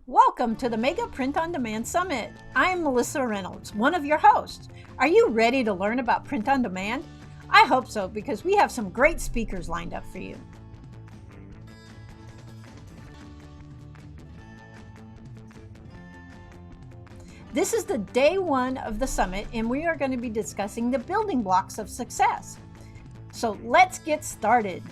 Welcome to the Mega Print on Demand Summit. I am Melissa Reynolds, one of your hosts. Are you ready to learn about print on demand? I hope so, because we have some great speakers lined up for you. This is the day one of the summit, and we are going to be discussing the building blocks of success. So let's get started.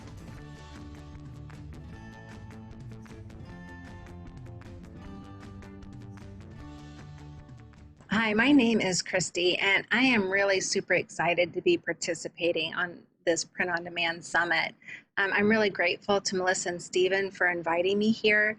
Hi, my name is Christie, and I am really super excited to be participating on this Print on Demand Summit. I'm really grateful to Melissa and Stephen for inviting me here.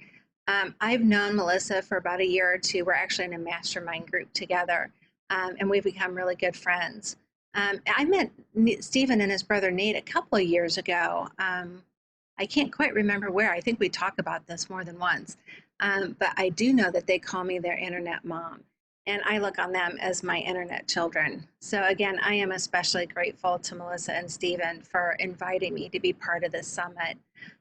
I've known Melissa for about a year or two. We're actually in a mastermind group together, and we've become really good friends. I met Stephen and his brother Nate a couple of years ago. I can't quite remember where. I think we talked about this more than once, but I do know that they call me their internet mom, and I look on them as my internet children. So again, I am especially grateful to Melissa and Stephen for inviting me to be part of this summit.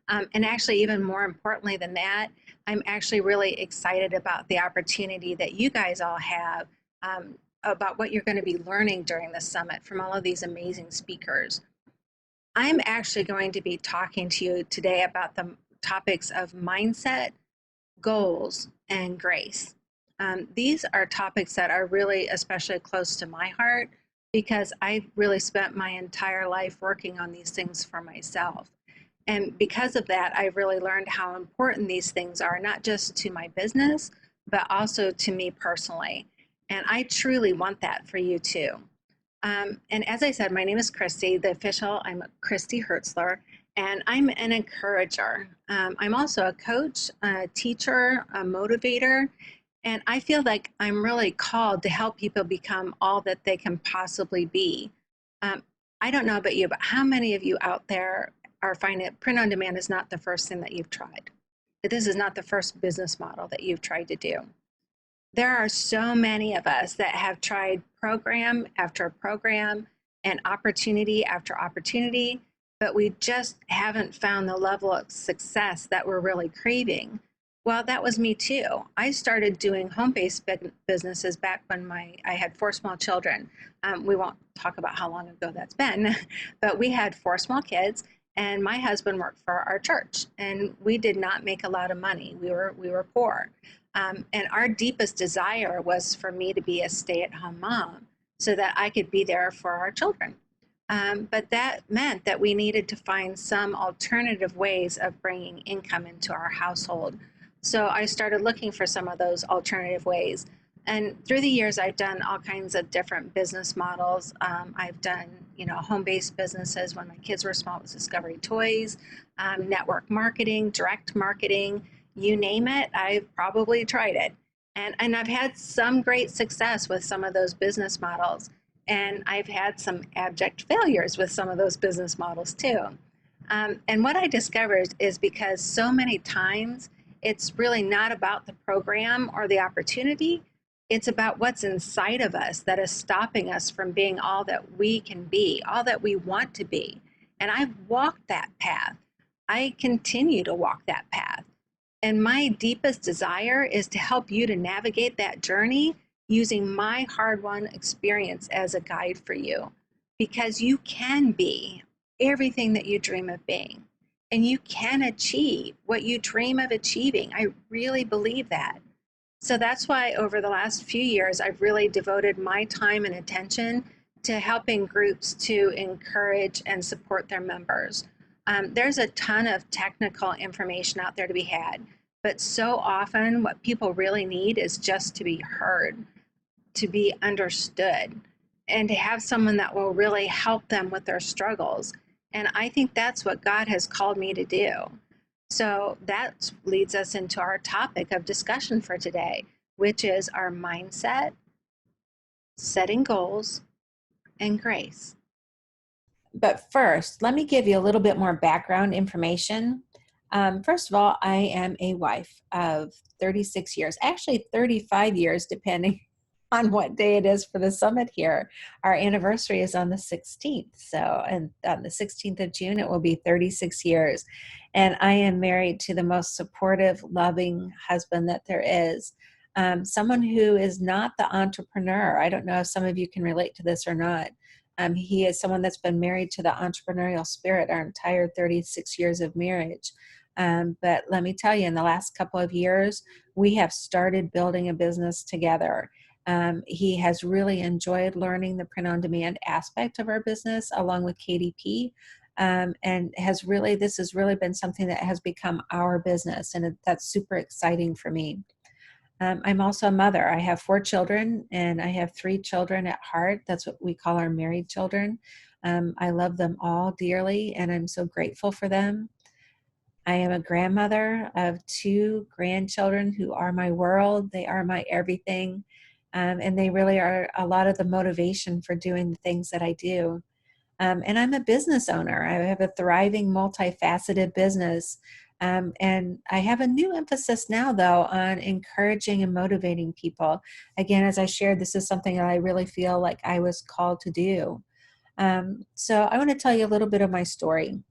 And actually, even more importantly than that, I'm actually really excited about the opportunity that you guys all have about what you're going to be learning during the summit from all of these amazing speakers. I'm actually going to be talking to you today about the topics of mindset, goals, and grace. These are topics that are really especially close to my heart because I've really spent my entire life working on these things for myself. And because of that, I've really learned how important these things are, not just to my business, but also to me personally. And I truly want that for you too. And as I said, my name is Christie. I'm Christie Hertzler, and I'm an encourager. I'm also a coach, a teacher, a motivator, and I feel like I'm really called to help people become all that they can possibly be. Um, I don't know about you, but how many of you out there are finding that print on demand is not the first thing that you've tried? That this is not the first business model that you've tried to do. There are so many of us that have tried program after program and opportunity after opportunity, but we just haven't found the level of success that we're really craving. Well, that was me too. I started doing home-based businesses back when I had four small children. We won't talk about how long ago that's been, but we had four small kids, and my husband worked for our church, and we did not make a lot of money. We were poor. And our deepest desire was for me to be a stay-at-home mom so that I could be there for our children. But that meant that we needed to find some alternative ways of bringing income into our household. So I started looking for some of those alternative ways. And through the years, I've done all kinds of different business models. I've done, home-based businesses when my kids were small. It was Discovery Toys, network marketing, direct marketing, you name it, I've probably tried it. And I've had some great success with some of those business models. And I've had some abject failures with some of those business models too. And what I discovered is because so many times it's really not about the program or the opportunity, it's about what's inside of us that is stopping us from being all that we can be, all that we want to be. And I've walked that path. I continue to walk that path. And my deepest desire is to help you to navigate that journey using my hard-won experience as a guide for you, because you can be everything that you dream of being, and you can achieve what you dream of achieving. I really believe that. So that's why over the last few years, I've really devoted my time and attention to helping groups to encourage and support their members. There's a ton of technical information out there to be had, but so often what people really need is just to be heard, to be understood, and to have someone that will really help them with their struggles. And I think that's what God has called me to do. So that leads us into our topic of discussion for today, which is our mindset, setting goals, and grace. But first, let me give you a little bit more background information. First of all, I am a wife of 36 years, actually 35 years, depending on what day it is for the summit here. Our anniversary is on the 16th. So, and on the 16th of June, it will be 36 years. And I am married to the most supportive, loving husband that there is. Someone who is not the entrepreneur. I don't know if some of you can relate to this or not. He is someone that's been married to the entrepreneurial spirit our entire 36 years of marriage. But let me tell you, in the last couple of years, we have started building a business together. He has really enjoyed learning the print-on-demand aspect of our business along with KDP, and this has really been something that has become our business, and that's super exciting for me. I'm also a mother. I have 4 children, and I have 3 children at heart. That's what we call our married children. I love them all dearly, and I'm so grateful for them. I am a grandmother of 2 grandchildren who are my world. They are my everything. And they really are a lot of the motivation for doing the things that I do. And I'm a business owner. I have a thriving, multifaceted business. And I have a new emphasis now, though, on encouraging and motivating people. Again, as I shared, this is something that I really feel like I was called to do. So I want to tell you a little bit of my story.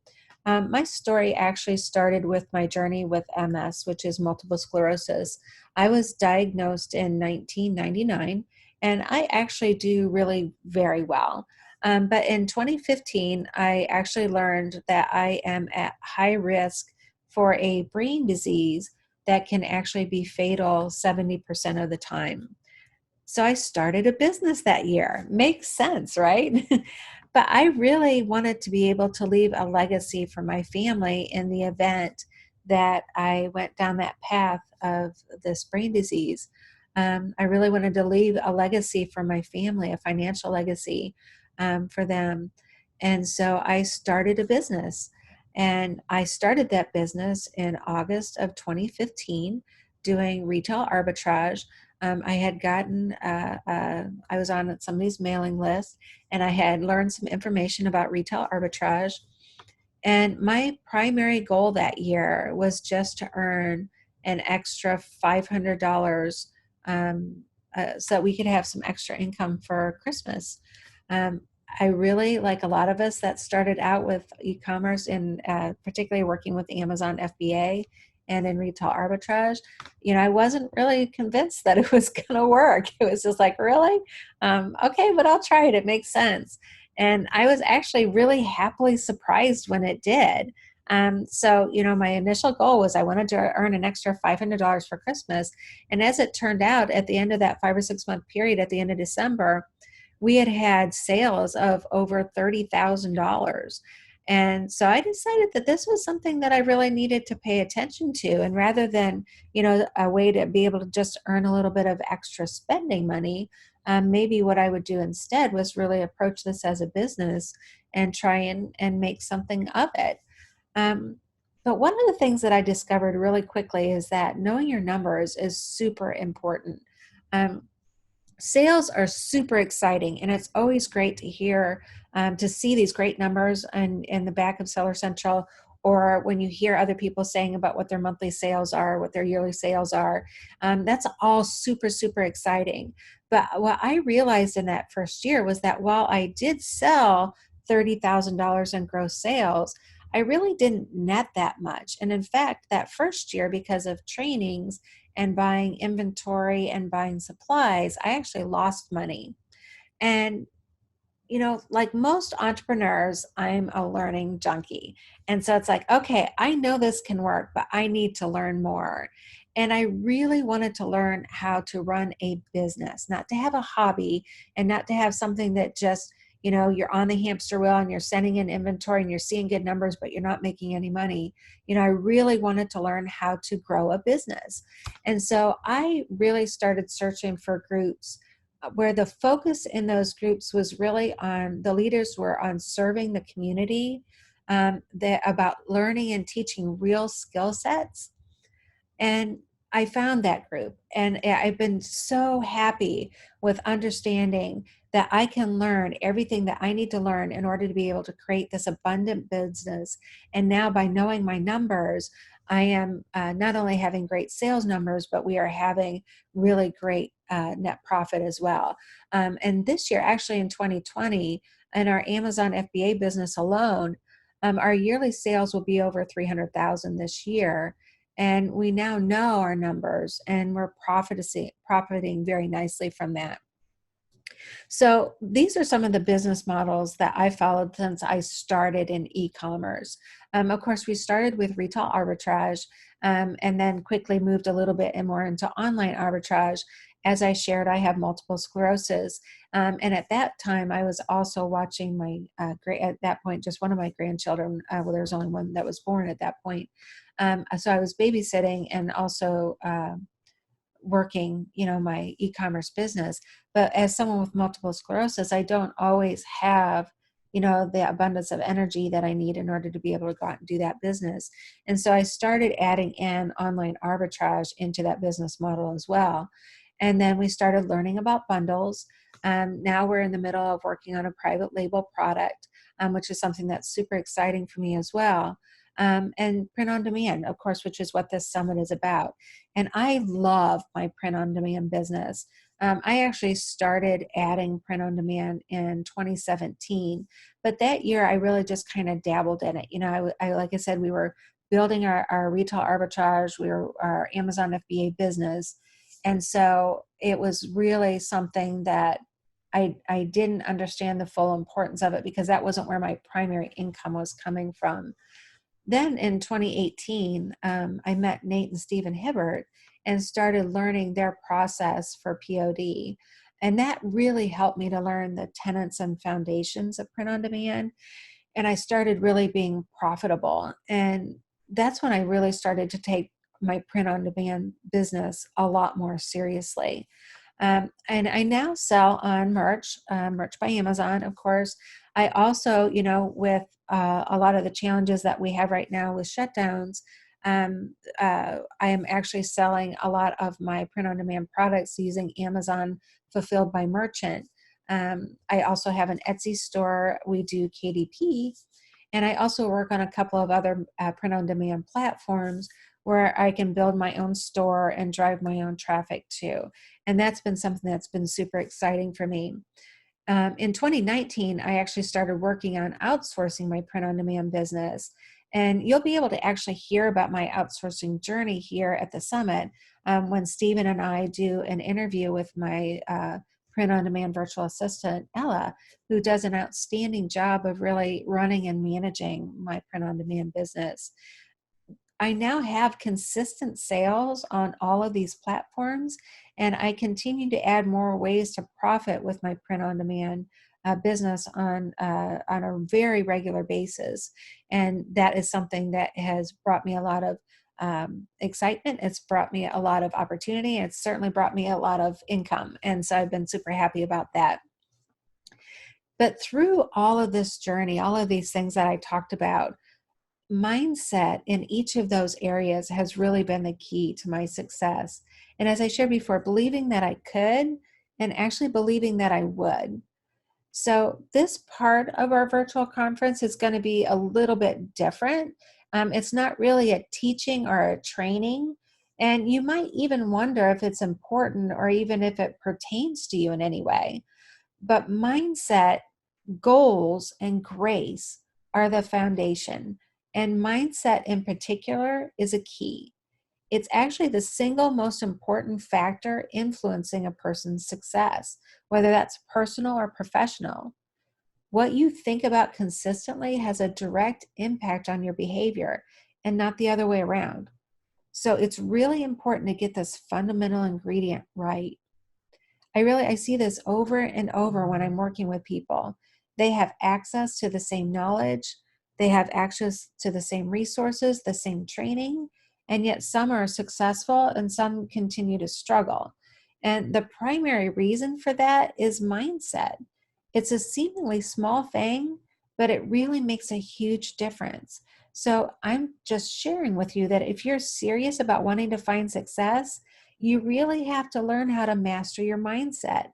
My story actually started with my journey with MS, which is multiple sclerosis. I was diagnosed in 1999, and I actually do really very well. But in 2015, I actually learned that I am at high risk for a brain disease that can actually be fatal 70% of the time. So I started a business that year. Makes sense, right? But I really wanted to be able to leave a legacy for my family in the event that I went down that path of this brain disease. I really wanted to leave a legacy for my family, a financial legacy for them. And so I started a business. And I started that business in August of 2015 doing retail arbitrage. I had gotten, I was on somebody's mailing list, and I had learned some information about retail arbitrage. And my primary goal that year was just to earn an extra $500 so that we could have some extra income for Christmas. I really, like a lot of us that started out with e-commerce and particularly working with Amazon FBA and in retail arbitrage, I wasn't really convinced that it was going to work. It was just like, really? Okay, but I'll try it. It makes sense. And I was actually really happily surprised when it did. So, my initial goal was I wanted to earn an extra $500 for Christmas. And as it turned out, at the end of that 5 or 6 month period, at the end of December, we had sales of over $30,000. And so I decided that this was something that I really needed to pay attention to. And rather than, a way to be able to just earn a little bit of extra spending money, maybe what I would do instead was really approach this as a business and try and make something of it. But one of the things that I discovered really quickly is that knowing your numbers is super important. Sales are super exciting, and it's always great to hear, to see these great numbers in the back of Seller Central, or when you hear other people saying about what their monthly sales are, what their yearly sales are. That's all super, super exciting. But what I realized in that first year was that while I did sell $30,000 in gross sales, I really didn't net that much. And in fact, that first year, because of trainings and buying inventory and buying supplies, I actually lost money. And, like most entrepreneurs, I'm a learning junkie. And so it's like, okay, I know this can work, but I need to learn more. And I really wanted to learn how to run a business, not to have a hobby and not to have something that just, you're on the hamster wheel and you're sending in inventory and you're seeing good numbers, but you're not making any money. I really wanted to learn how to grow a business. And so I really started searching for groups where the focus in those groups was really on, the leaders were on serving the community, about learning and teaching real skill sets. And I found that group, and I've been so happy with understanding that I can learn everything that I need to learn in order to be able to create this abundant business. And now, by knowing my numbers, I am not only having great sales numbers, but we are having really great net profit as well. And this year, actually in 2020, in our Amazon FBA business alone, our yearly sales will be over 300,000 this year. And we now know our numbers, and we're profiting very nicely from that. So these are some of the business models that I followed since I started in e-commerce. Of course, we started with retail arbitrage, and then quickly moved a little bit and more into online arbitrage. As I shared, I have multiple sclerosis. And at that time, I was also watching my, at that point, just one of my grandchildren. Well, there was only one that was born at that point. So I was babysitting and also working, my e-commerce business. But as someone with multiple sclerosis, I don't always have, the abundance of energy that I need in order to be able to go out and do that business. And so I started adding in online arbitrage into that business model as well. And then we started learning about bundles. Now we're in the middle of working on a private label product, which is something that's super exciting for me as well. And print on demand, of course, which is what this summit is about. And I love my print on demand business. I actually started adding print on demand in 2017, but that year I really just kind of dabbled in it. I like I said, we were building our retail arbitrage, we were our Amazon FBA business. And so it was really something that I didn't understand the full importance of it, because that wasn't where my primary income was coming from. Then in 2018, I met Nate and Stephen Hibbert and started learning their process for POD. And that really helped me to learn the tenets and foundations of print on demand. And I started really being profitable. And that's when I really started to take my print on demand business a lot more seriously. And I now sell on merch by Amazon, of course. I also, with a lot of the challenges that we have right now with shutdowns, I am actually selling a lot of my print on demand products using Amazon Fulfilled by Merchant. I also have an Etsy store. We do KDP. And I also work on a couple of other print on demand platforms where I can build my own store and drive my own traffic too. And that's been something that's been super exciting for me. In 2019, I actually started working on outsourcing my print on demand business. And you'll be able to actually hear about my outsourcing journey here at the summit when Stephen and I do an interview with my print on demand virtual assistant, Ella, who does an outstanding job of really running and managing my print on demand business. I now have consistent sales on all of these platforms, and I continue to add more ways to profit with my print on demand business on a very regular basis. And that is something that has brought me a lot of excitement. It's brought me a lot of opportunity. It's certainly brought me a lot of income. And so I've been super happy about that. But through all of this journey, all of these things that I talked about, mindset in each of those areas has really been the key to my success. And as I shared before, believing that I could and actually believing that I would. So this part of our virtual conference is going to be a little bit different. It's not really a teaching or a training. And you might even wonder if it's important or even if it pertains to you in any way. But mindset, goals, and grace are the foundation. And mindset in particular is a key. It's actually the single most important factor influencing a person's success, whether that's personal or professional. What you think about consistently has a direct impact on your behavior and not the other way around. So it's really important to get this fundamental ingredient right. I see this over and over when I'm working with people. They have access to the same knowledge, they have access to the same resources, the same training, and yet some are successful and some continue to struggle. And the primary reason for that is mindset. It's a seemingly small thing, but it really makes a huge difference. So I'm just sharing with you that if you're serious about wanting to find success, you really have to learn how to master your mindset.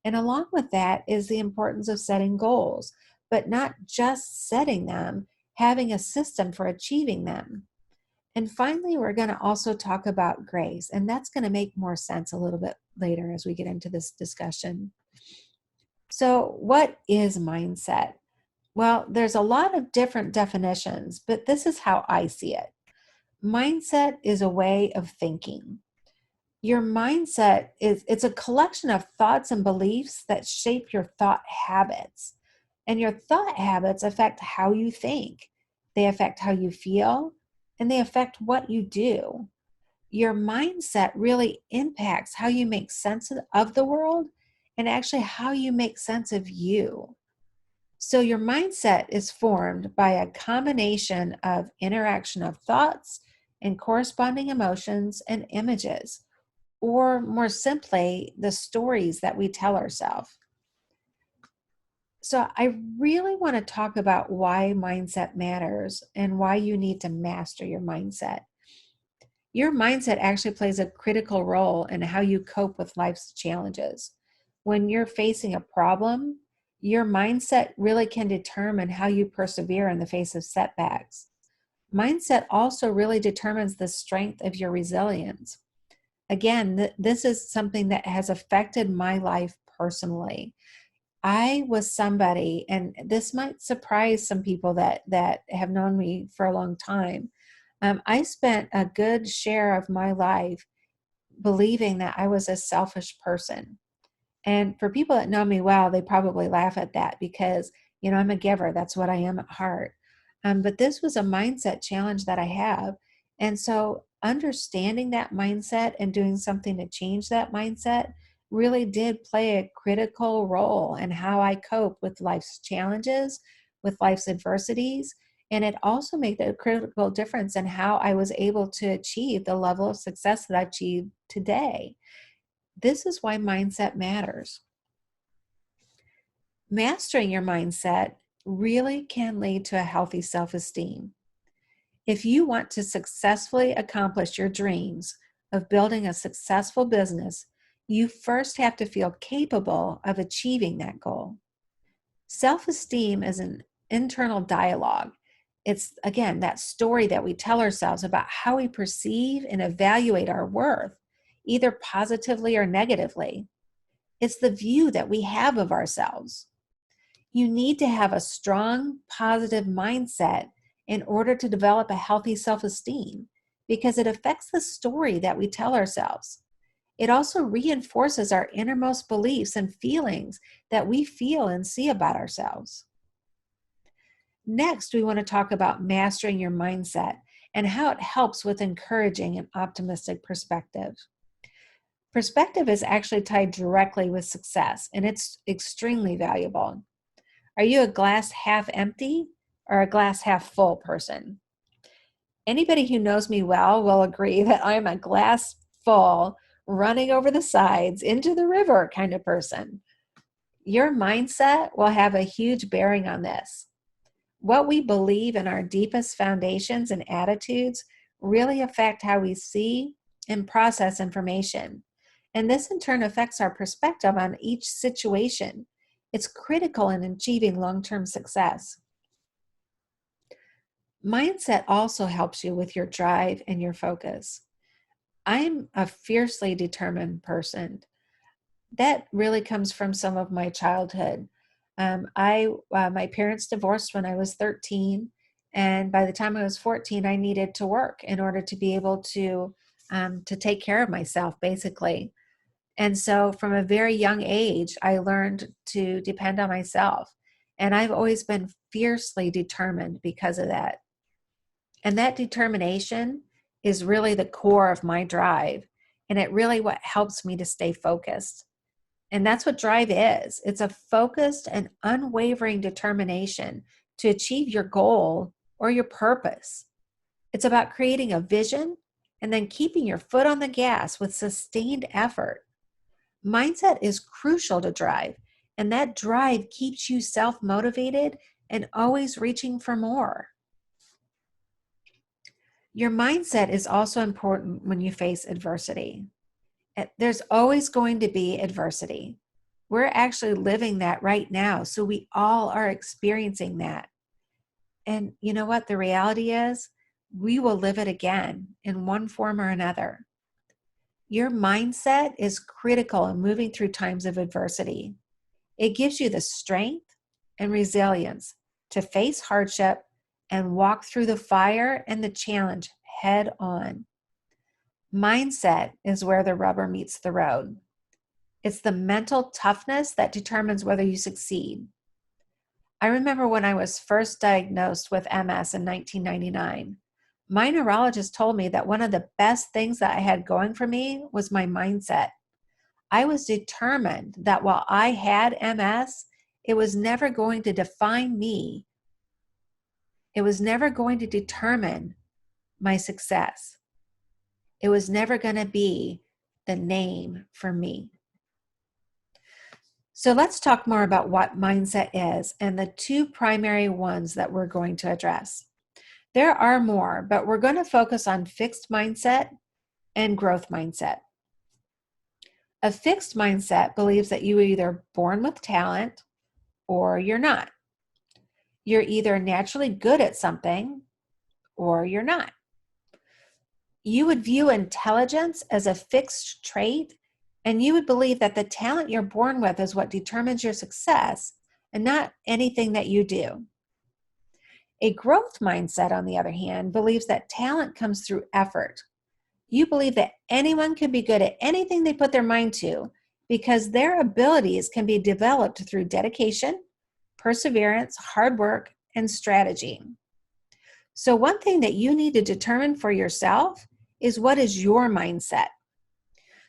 And along with that is the importance of setting goals, but not just setting them, having a system for achieving them. And finally, we're going to also talk about grace, and that's going to make more sense a little bit later as we get into this discussion. So, what is mindset? Well, there's a lot of different definitions, but this is how I see it. Mindset is a way of thinking. Your mindset it's a collection of thoughts and beliefs that shape your thought habits. And your thought habits affect how you think. They affect how you feel, and they affect what you do. Your mindset really impacts how you make sense of the world and actually how you make sense of you. So your mindset is formed by a combination of interaction of thoughts and corresponding emotions and images, or more simply, the stories that we tell ourselves. So I really want to talk about why mindset matters and why you need to master your mindset. Your mindset actually plays a critical role in how you cope with life's challenges. When you're facing a problem, your mindset really can determine how you persevere in the face of setbacks. Mindset also really determines the strength of your resilience. Again, this is something that has affected my life personally. I was somebody, and this might surprise some people that have known me for a long time. I spent a good share of my life believing that I was a selfish person. And for people that know me well, they probably laugh at that because, I'm a giver. That's what I am at heart. But this was a mindset challenge that I have. And so understanding that mindset and doing something to change that mindset really did play a critical role in how I cope with life's challenges, with life's adversities. And it also made a critical difference in how I was able to achieve the level of success that I've achieved today. This is why mindset matters. Mastering your mindset really can lead to a healthy self-esteem. If you want to successfully accomplish your dreams of building a successful business, you first have to feel capable of achieving that goal. Self-esteem is an internal dialogue. It's, again, that story that we tell ourselves about how we perceive and evaluate our worth, either positively or negatively. It's the view that we have of ourselves. You need to have a strong, positive mindset in order to develop a healthy self-esteem because it affects the story that we tell ourselves. It also reinforces our innermost beliefs and feelings that we feel and see about ourselves. Next, we want to talk about mastering your mindset and how it helps with encouraging an optimistic perspective. Perspective is actually tied directly with success, and it's extremely valuable. Are you a glass half empty or a glass half full person? Anybody who knows me well will agree that I'm a glass full, running over the sides into the river kind of person. Your mindset will have a huge bearing on this. What we believe in our deepest foundations and attitudes really affect how we see and process information. And this in turn affects our perspective on each situation. It's critical in achieving long-term success. Mindset also helps you with your drive and your focus. I'm a fiercely determined person. That really comes from some of my childhood. My parents divorced when I was 13, and by the time I was 14, I needed to work in order to be able to take care of myself, basically. And so from a very young age, I learned to depend on myself. And I've always been fiercely determined because of that. And that determination is really the core of my drive. And it really what helps me to stay focused. And that's what drive is. It's a focused and unwavering determination to achieve your goal or your purpose. It's about creating a vision and then keeping your foot on the gas with sustained effort. Mindset is crucial to drive, and that drive keeps you self-motivated and always reaching for more. Your mindset is also important when you face adversity. There's always going to be adversity. We're actually living that right now. So we all are experiencing that. And you know what? The reality is we will live it again in one form or another. Your mindset is critical in moving through times of adversity. It gives you the strength and resilience to face hardship and walk through the fire and the challenge head on. Mindset is where the rubber meets the road. It's the mental toughness that determines whether you succeed. I remember when I was first diagnosed with MS in 1999, my neurologist told me that one of the best things that I had going for me was my mindset. I was determined that while I had MS, it was never going to define me. It was never going to determine my success. It was never going to be the name for me. So let's talk more about what mindset is and the two primary ones that we're going to address. There are more, but we're going to focus on fixed mindset and growth mindset. A fixed mindset believes that you are either born with talent or you're not. You're either naturally good at something or you're not. You would view intelligence as a fixed trait, and you would believe that the talent you're born with is what determines your success and not anything that you do. A growth mindset, on the other hand, believes that talent comes through effort. You believe that anyone can be good at anything they put their mind to because their abilities can be developed through dedication, perseverance, hard work, and strategy. So one thing that you need to determine for yourself is what is your mindset.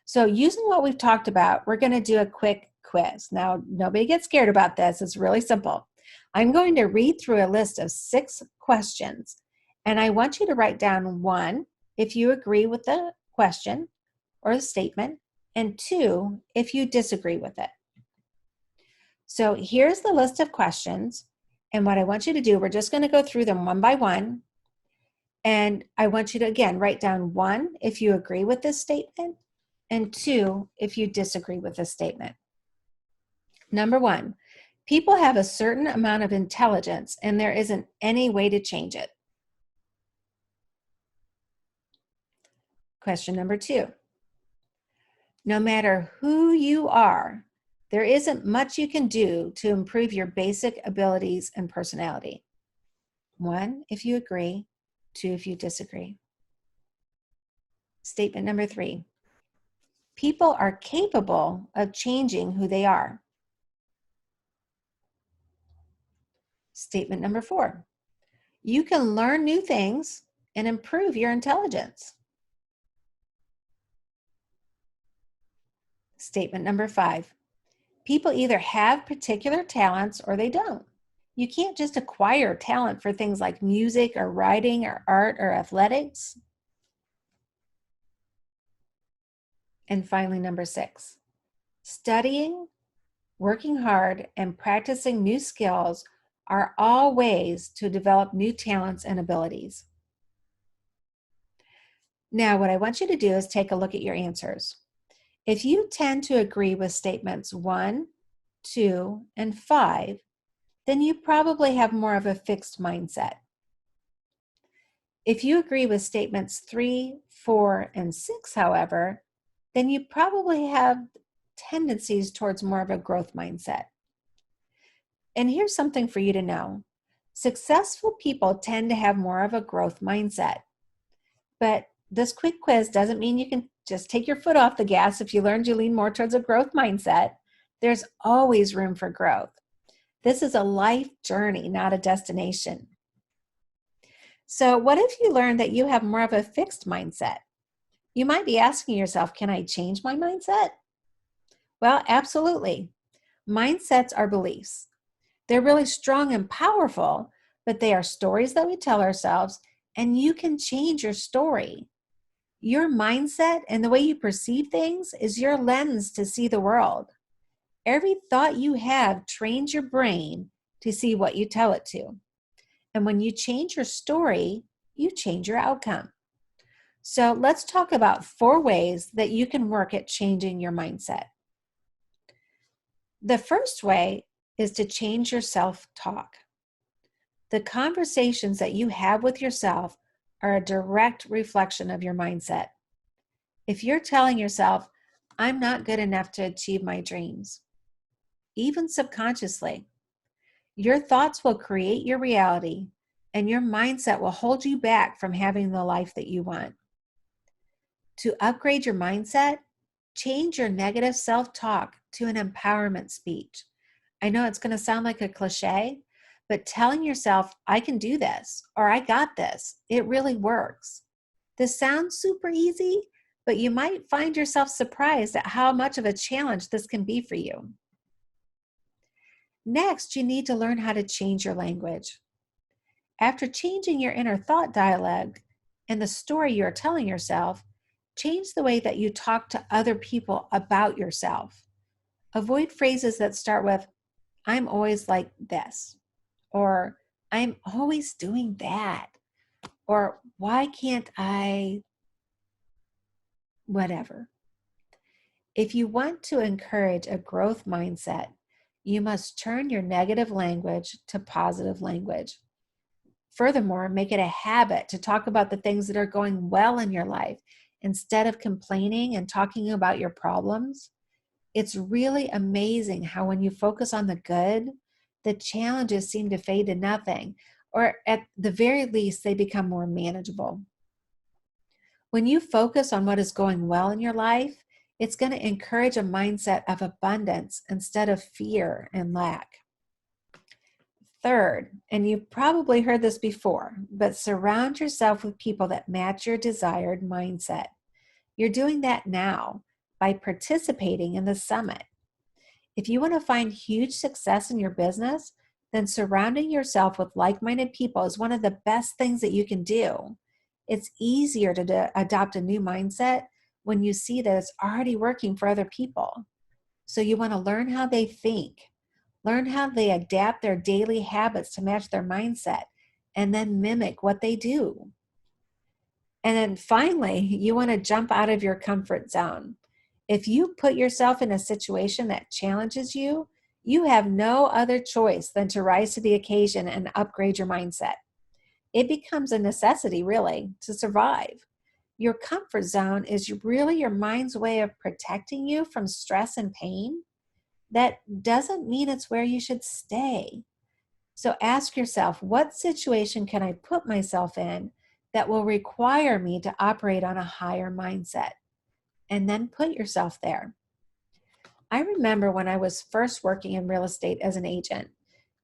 So using what we've talked about, we're going to do a quick quiz. Now, nobody get scared about this. It's really simple. I'm going to read through a list of 6 questions, and I want you to write down 1, if you agree with the question or the statement, and 2, if you disagree with it. So here's the list of questions, and what I want you to do, we're just going to go through them one by one, and I want you to, again, write down 1, if you agree with this statement, and 2, if you disagree with this statement. Number 1, people have a certain amount of intelligence, and there isn't any way to change it. Question number 2, no matter who you are, there isn't much you can do to improve your basic abilities and personality. 1, if you agree, 2, if you disagree. Statement number 3, people are capable of changing who they are. Statement number 4, you can learn new things and improve your intelligence. Statement number 5, people either have particular talents or they don't. You can't just acquire talent for things like music or writing or art or athletics. And finally, number 6, studying, working hard, and practicing new skills are all ways to develop new talents and abilities. Now, what I want you to do is take a look at your answers. If you tend to agree with statements 1, 2, and 5, then you probably have more of a fixed mindset. If you agree with statements 3, 4, and 6, however, then you probably have tendencies towards more of a growth mindset. And here's something for you to know. Successful people tend to have more of a growth mindset. But this quick quiz doesn't mean you can just take your foot off the gas if you learned you lean more towards a growth mindset. There's always room for growth. This is a life journey, not a destination. So what if you learned that you have more of a fixed mindset? You might be asking yourself, can I change my mindset? Well, absolutely. Mindsets are beliefs. They're really strong and powerful, but they are stories that we tell ourselves, and you can change your story. Your mindset and the way you perceive things is your lens to see the world. Every thought you have trains your brain to see what you tell it to. And when you change your story, you change your outcome. So let's talk about 4 ways that you can work at changing your mindset. The first way is to change your self-talk. The conversations that you have with yourself are a direct reflection of your mindset. If you're telling yourself, I'm not good enough to achieve my dreams, even subconsciously, your thoughts will create your reality, and your mindset will hold you back from having the life that you want. To upgrade your mindset, change your negative self-talk to an empowerment speech. I know it's going to sound like a cliche, but telling yourself, I can do this, or I got this, it really works. This sounds super easy, but you might find yourself surprised at how much of a challenge this can be for you. Next, you need to learn how to change your language. After changing your inner thought dialogue and the story you're telling yourself, change the way that you talk to other people about yourself. Avoid phrases that start with, I'm always like this, or I'm always doing that, or why can't I, whatever. If you want to encourage a growth mindset, you must turn your negative language to positive language. Furthermore, make it a habit to talk about the things that are going well in your life instead of complaining and talking about your problems. It's really amazing how when you focus on the good, the challenges seem to fade to nothing, or at the very least, they become more manageable. When you focus on what is going well in your life, it's going to encourage a mindset of abundance instead of fear and lack. Third, and you've probably heard this before, but surround yourself with people that match your desired mindset. You're doing that now by participating in the summit. If you want to find huge success in your business, then surrounding yourself with like-minded people is one of the best things that you can do. It's easier to adopt a new mindset when you see that it's already working for other people. So you want to learn how they think, learn how they adapt their daily habits to match their mindset, and then mimic what they do. And then finally, you want to jump out of your comfort zone. If you put yourself in a situation that challenges you, you have no other choice than to rise to the occasion and upgrade your mindset. It becomes a necessity, really, to survive. Your comfort zone is really your mind's way of protecting you from stress and pain. That doesn't mean it's where you should stay. So ask yourself, what situation can I put myself in that will require me to operate on a higher mindset? And then put yourself there. I remember when I was first working in real estate as an agent.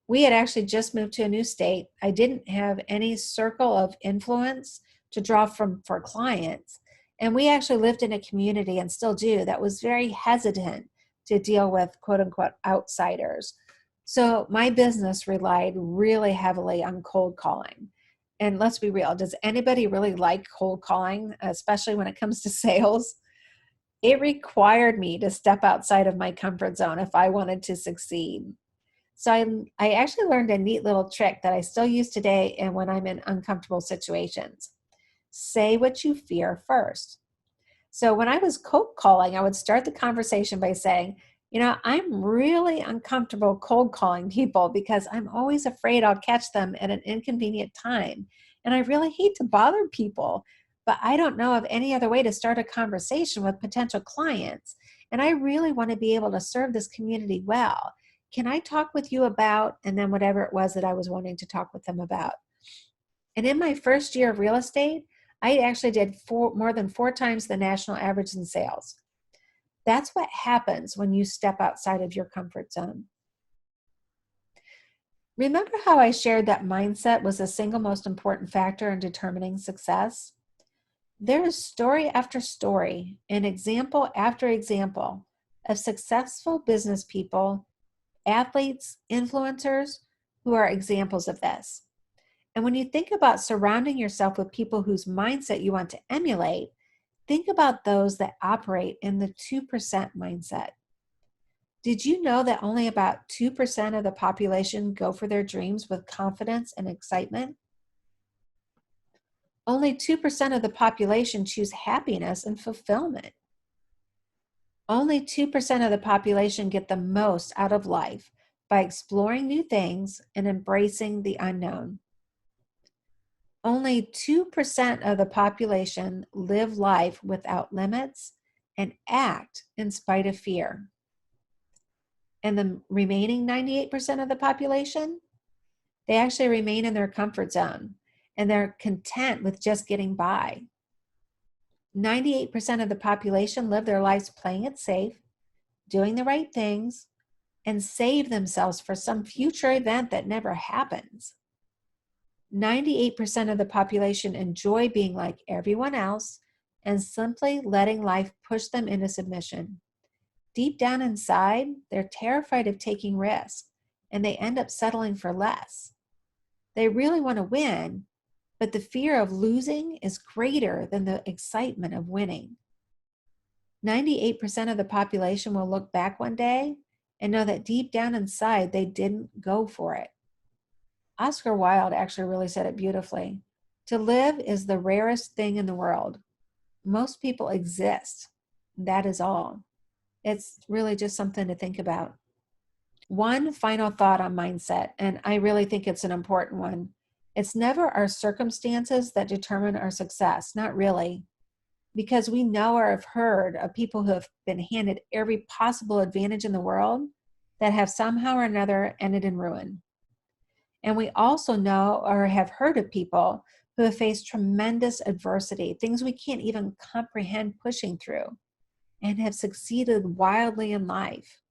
We had actually just moved to a new state. I didn't have any circle of influence to draw from for clients. And we actually lived in a community, and still do, that was very hesitant to deal with quote unquote outsiders. So my business relied really heavily on cold calling. And let's be real, does anybody really like cold calling, especially when it comes to sales? It required me to step outside of my comfort zone if I wanted to succeed. So I actually learned a neat little trick that I still use today and when I'm in uncomfortable situations. Say what you fear first. So when I was cold calling, I would start the conversation by saying, I'm really uncomfortable cold calling people because I'm always afraid I'll catch them at an inconvenient time. And I really hate to bother people, but I don't know of any other way to start a conversation with potential clients. And I really want to be able to serve this community well. Can I talk with you about, and then whatever it was that I was wanting to talk with them about. And in my first year of real estate, I actually did more than 4 times the national average in sales. That's what happens when you step outside of your comfort zone. Remember how I shared that mindset was the single most important factor in determining success? There is story after story and example after example of successful business people, athletes, influencers who are examples of this. And when you think about surrounding yourself with people whose mindset you want to emulate, think about those that operate in the 2% mindset. Did you know that only about 2% of the population go for their dreams with confidence and excitement? Only 2% of the population choose happiness and fulfillment. Only 2% of the population get the most out of life by exploring new things and embracing the unknown. Only 2% of the population live life without limits and act in spite of fear. And the remaining 98% of the population, they actually remain in their comfort zone and they're content with just getting by. 98% of the population live their lives playing it safe, doing the right things, and save themselves for some future event that never happens. 98% of the population enjoy being like everyone else and simply letting life push them into submission. Deep down inside, they're terrified of taking risks, and they end up settling for less. They really want to win, but the fear of losing is greater than the excitement of winning. 98% of the population will look back one day and know that deep down inside, they didn't go for it. Oscar Wilde actually really said it beautifully. To live is the rarest thing in the world. Most people exist. That is all. It's really just something to think about. One final thought on mindset, and I really think it's an important one. It's never our circumstances that determine our success, not really. Because we know or have heard of people who have been handed every possible advantage in the world that have somehow or another ended in ruin. And we also know or have heard of people who have faced tremendous adversity, things we can't even comprehend pushing through, and have succeeded wildly in life.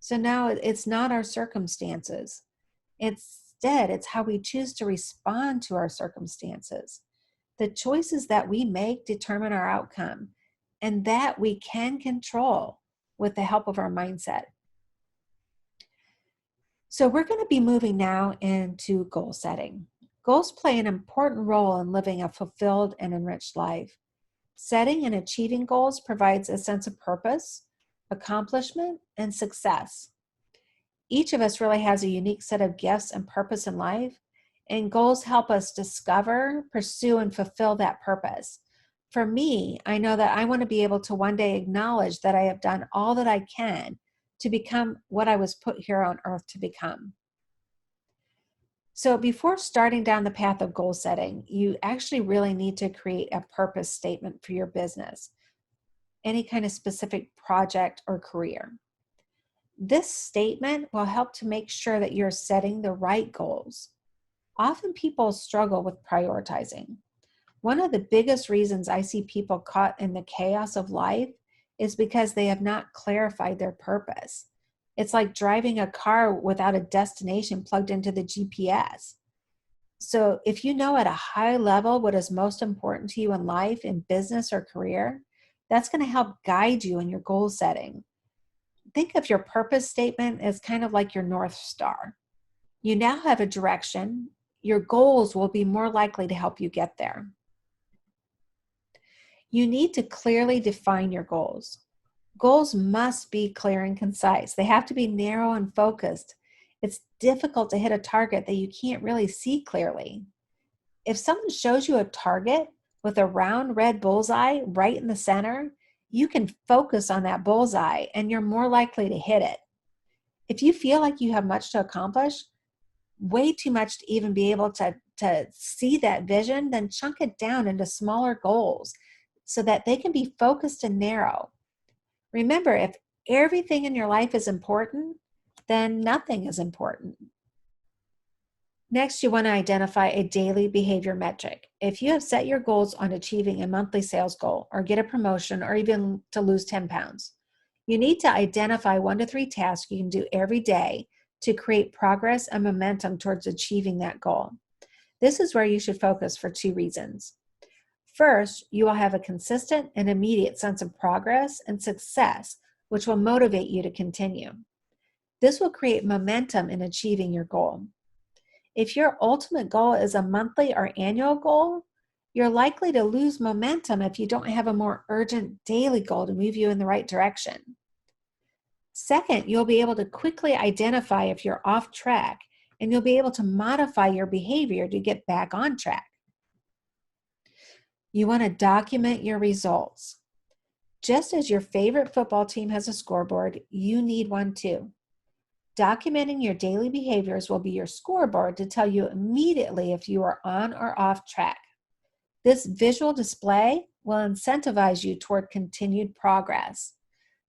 So now it's not our circumstances. Instead, it's how we choose to respond to our circumstances. The choices that we make determine our outcome, and that we can control with the help of our mindset. So we're going to be moving now into goal setting. Goals play an important role in living a fulfilled and enriched life. Setting and achieving goals provides a sense of purpose, accomplishment, and success. Each of us really has a unique set of gifts and purpose in life, and goals help us discover, pursue, and fulfill that purpose. For me, I know that I want to be able to one day acknowledge that I have done all that I can to become what I was put here on earth to become. So before starting down the path of goal setting, you actually really need to create a purpose statement for your business, any kind of specific project or career. This statement will help to make sure that you're setting the right goals. Often people struggle with prioritizing. One of the biggest reasons I see people caught in the chaos of life is because they have not clarified their purpose. It's like driving a car without a destination plugged into the GPS. So if you know at a high level what is most important to you in life, in business or career, that's going to help guide you in your goal setting. Think of your purpose statement as kind of like your North Star. You now have a direction. Your goals will be more likely to help you get there. You need to clearly define your goals. Goals must be clear and concise. They have to be narrow and focused. It's difficult to hit a target that you can't really see clearly. If someone shows you a target with a round red bullseye right in the center, you can focus on that bullseye and you're more likely to hit it. If you feel like you have much to accomplish, way too much to even be able to see that vision, then chunk it down into smaller goals so that they can be focused and narrow. Remember, if everything in your life is important, then nothing is important. Next, you want to identify a daily behavior metric. If you have set your goals on achieving a monthly sales goal or get a promotion or even to lose 10 pounds, you need to identify 1 to 3 tasks you can do every day to create progress and momentum towards achieving that goal. This is where you should focus for 2 reasons. First, you will have a consistent and immediate sense of progress and success, which will motivate you to continue. This will create momentum in achieving your goal. If your ultimate goal is a monthly or annual goal, you're likely to lose momentum if you don't have a more urgent daily goal to move you in the right direction. Second, you'll be able to quickly identify if you're off track, and you'll be able to modify your behavior to get back on track. You want to document your results. Just as your favorite football team has a scoreboard, you need one too. Documenting your daily behaviors will be your scoreboard to tell you immediately if you are on or off track. This visual display will incentivize you toward continued progress.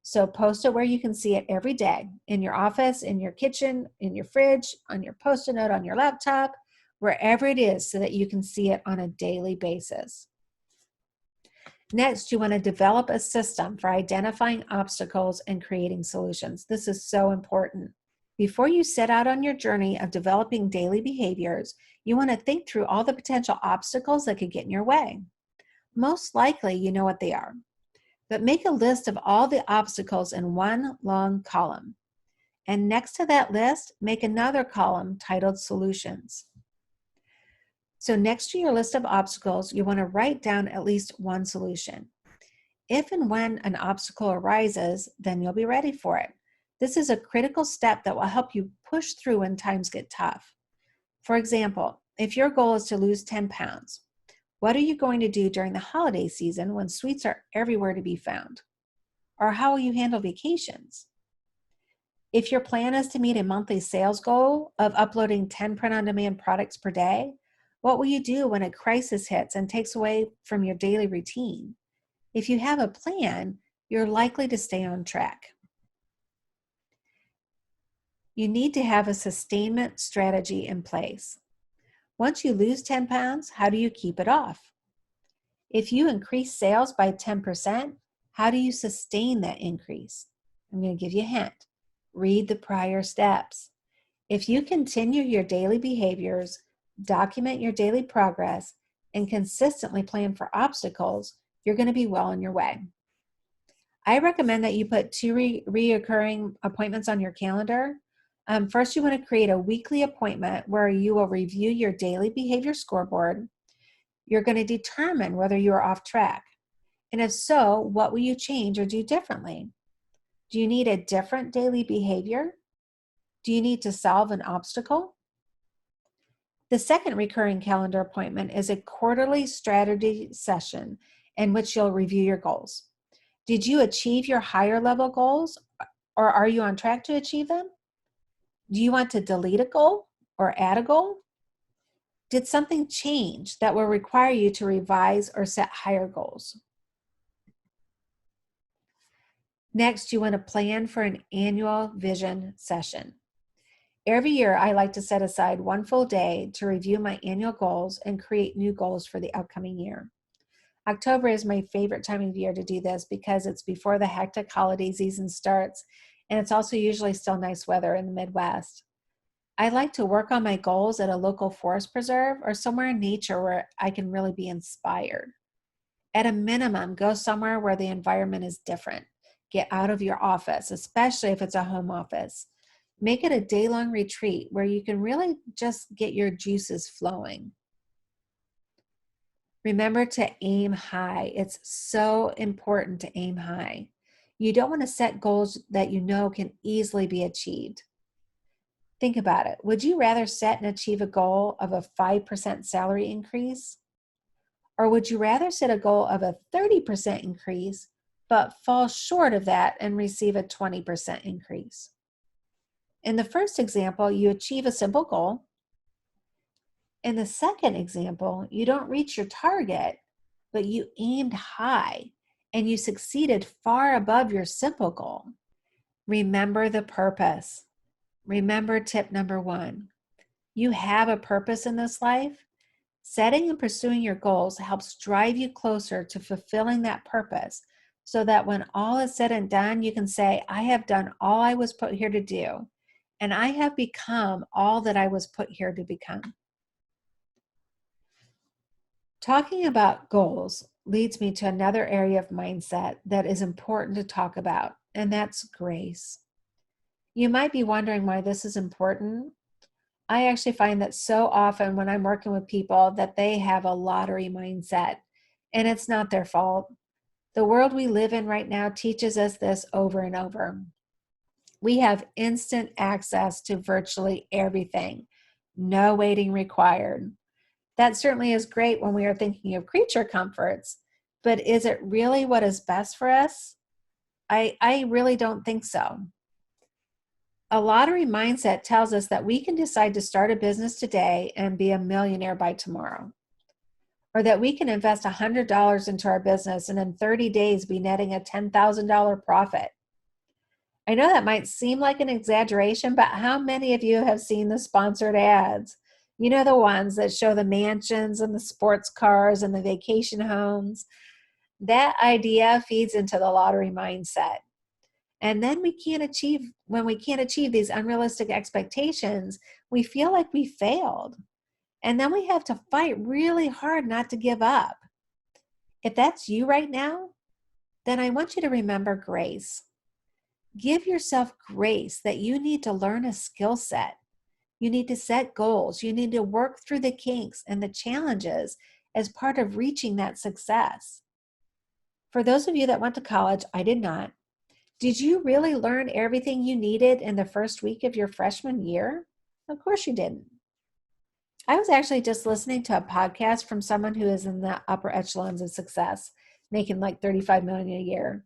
So post it where you can see it every day, in your office, in your kitchen, in your fridge, on your Post-it note, on your laptop, wherever it is, so that you can see it on a daily basis. Next, you want to develop a system for identifying obstacles and creating solutions. This is so important. Before you set out on your journey of developing daily behaviors, you want to think through all the potential obstacles that could get in your way. Most likely, you know what they are. But make a list of all the obstacles in one long column. And next to that list, make another column titled Solutions. So next to your list of obstacles, you want to write down at least one solution. If and when an obstacle arises, then you'll be ready for it. This is a critical step that will help you push through when times get tough. For example, if your goal is to lose 10 pounds, what are you going to do during the holiday season when sweets are everywhere to be found? Or how will you handle vacations? If your plan is to meet a monthly sales goal of uploading 10 print-on-demand products per day, what will you do when a crisis hits and takes away from your daily routine? If you have a plan, you're likely to stay on track. You need to have a sustainment strategy in place. Once you lose 10 pounds, how do you keep it off? If you increase sales by 10%, how do you sustain that increase? I'm going to give you a hint. Read the prior steps. If you continue your daily behaviors, document your daily progress, and consistently plan for obstacles, you're going to be well on your way. I recommend that you put 2 reoccurring appointments on your calendar. First, you want to create a weekly appointment where you will review your daily behavior scoreboard. You're going to determine whether you are off track. And if so, what will you change or do differently? Do you need a different daily behavior? Do you need to solve an obstacle? The second recurring calendar appointment is a quarterly strategy session in which you'll review your goals. Did you achieve your higher level goals, or are you on track to achieve them? Do you want to delete a goal or add a goal? Did something change that will require you to revise or set higher goals? Next, you want to plan for an annual vision session. Every year, I like to set aside one full day to review my annual goals and create new goals for the upcoming year. October is my favorite time of year to do this because it's before the hectic holiday season starts, and it's also usually still nice weather in the Midwest. I like to work on my goals at a local forest preserve or somewhere in nature where I can really be inspired. At a minimum, go somewhere where the environment is different. Get out of your office, especially if it's a home office. Make it a day-long retreat where you can really just get your juices flowing. Remember to aim high. It's so important to aim high. You don't want to set goals that you know can easily be achieved. Think about it. Would you rather set and achieve a goal of a 5% salary increase? Or would you rather set a goal of a 30% increase, but fall short of that and receive a 20% increase? In the first example, you achieve a simple goal. In the second example, you don't reach your target, but you aimed high and you succeeded far above your simple goal. Remember the purpose. Remember tip number 1. You have a purpose in this life. Setting and pursuing your goals helps drive you closer to fulfilling that purpose so that when all is said and done, you can say, I have done all I was put here to do, and I have become all that I was put here to become. Talking about goals leads me to another area of mindset that is important to talk about, and that's grace. You might be wondering why this is important. I actually find that so often when I'm working with people that they have a lottery mindset, and it's not their fault. The world we live in right now teaches us this over and over. We have instant access to virtually everything. No waiting required. That certainly is great when we are thinking of creature comforts, but is it really what is best for us? I really don't think so. A lottery mindset tells us that we can decide to start a business today and be a millionaire by tomorrow, or that we can invest $100 into our business and in 30 days be netting a $10,000 profit. I know that might seem like an exaggeration, but how many of you have seen the sponsored ads? You know, the ones that show the mansions and the sports cars and the vacation homes. That idea feeds into the lottery mindset. And then when we can't achieve these unrealistic expectations, we feel like we failed. And then we have to fight really hard not to give up. If that's you right now, then I want you to remember grace. Give yourself grace that you need to learn a skill set. You need to set goals. You need to work through the kinks and the challenges as part of reaching that success. For those of you that went to college, I did not. Did you really learn everything you needed in the first week of your freshman year? Of course you didn't. I was actually just listening to a podcast from someone who is in the upper echelons of success, making like $35 million a year.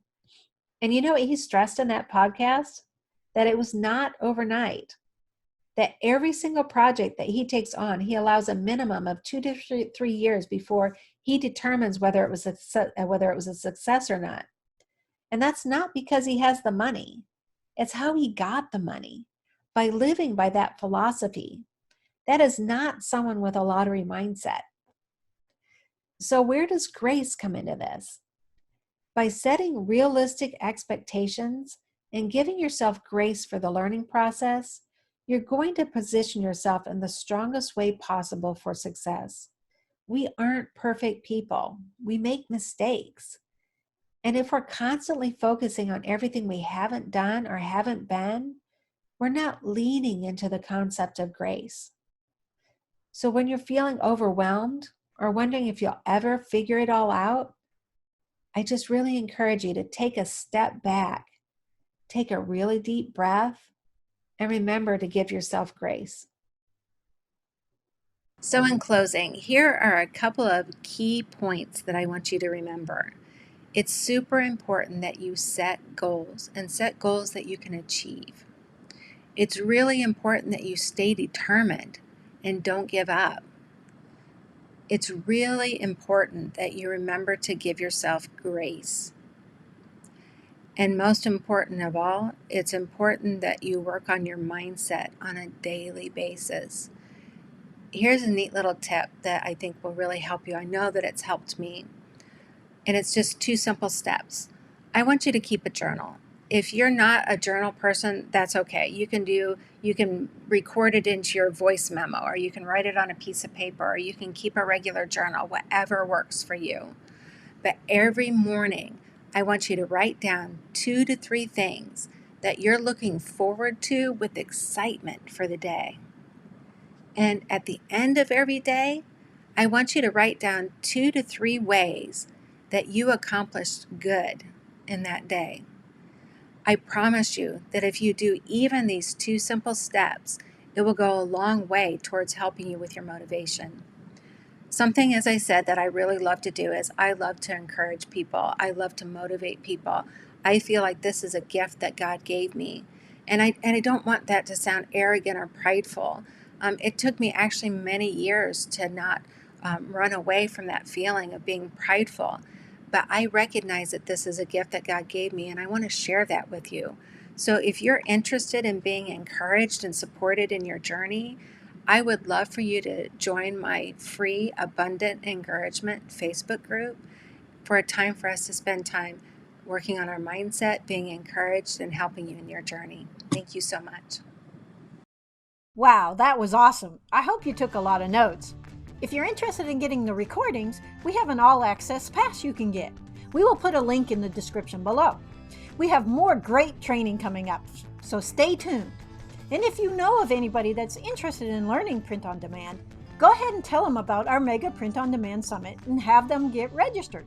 And you know what he stressed in that podcast? That it was not overnight. That every single project that he takes on, he allows a minimum of 2 to 3 years before he determines whether it was a success or not. And that's not because he has the money. It's how he got the money, by living by that philosophy. That is not someone with a lottery mindset. So where does grace come into this? By setting realistic expectations and giving yourself grace for the learning process, you're going to position yourself in the strongest way possible for success. We aren't perfect people. We make mistakes. And if we're constantly focusing on everything we haven't done or haven't been, we're not leaning into the concept of grace. So when you're feeling overwhelmed or wondering if you'll ever figure it all out, I just really encourage you to take a step back, take a really deep breath, and remember to give yourself grace. So in closing, here are a couple of key points that I want you to remember. It's super important that you set goals and set goals that you can achieve. It's really important that you stay determined and don't give up. It's really important that you remember to give yourself grace. And most important of all, it's important that you work on your mindset on a daily basis. Here's a neat little tip that I think will really help you. I know that it's helped me. And it's just 2 simple steps. I want you to keep a journal. If you're not a journal person, that's okay. You can record it into your voice memo, or you can write it on a piece of paper, or you can keep a regular journal, whatever works for you. But every morning, I want you to write down 2 to 3 things that you're looking forward to with excitement for the day. And at the end of every day, I want you to write down 2 to 3 ways that you accomplished good in that day. I promise you that if you do even these 2 simple steps, it will go a long way towards helping you with your motivation. Something, as I said, that I really love to do is I love to encourage people. I love to motivate people. I feel like this is a gift that God gave me. And I don't want that to sound arrogant or prideful. It took me actually many years to not run away from that feeling of being prideful. But I recognize that this is a gift that God gave me, and I want to share that with you. So if you're interested in being encouraged and supported in your journey, I would love for you to join my free Abundant Encouragement Facebook group for a time for us to spend time working on our mindset, being encouraged, and helping you in your journey. Thank you so much. Wow, that was awesome. I hope you took a lot of notes. If you're interested in getting the recordings, we have an all-access pass you can get. We will put a link in the description below. We have more great training coming up, so stay tuned. And if you know of anybody that's interested in learning print on demand, go ahead and tell them about our Mega Print on Demand Summit and have them get registered.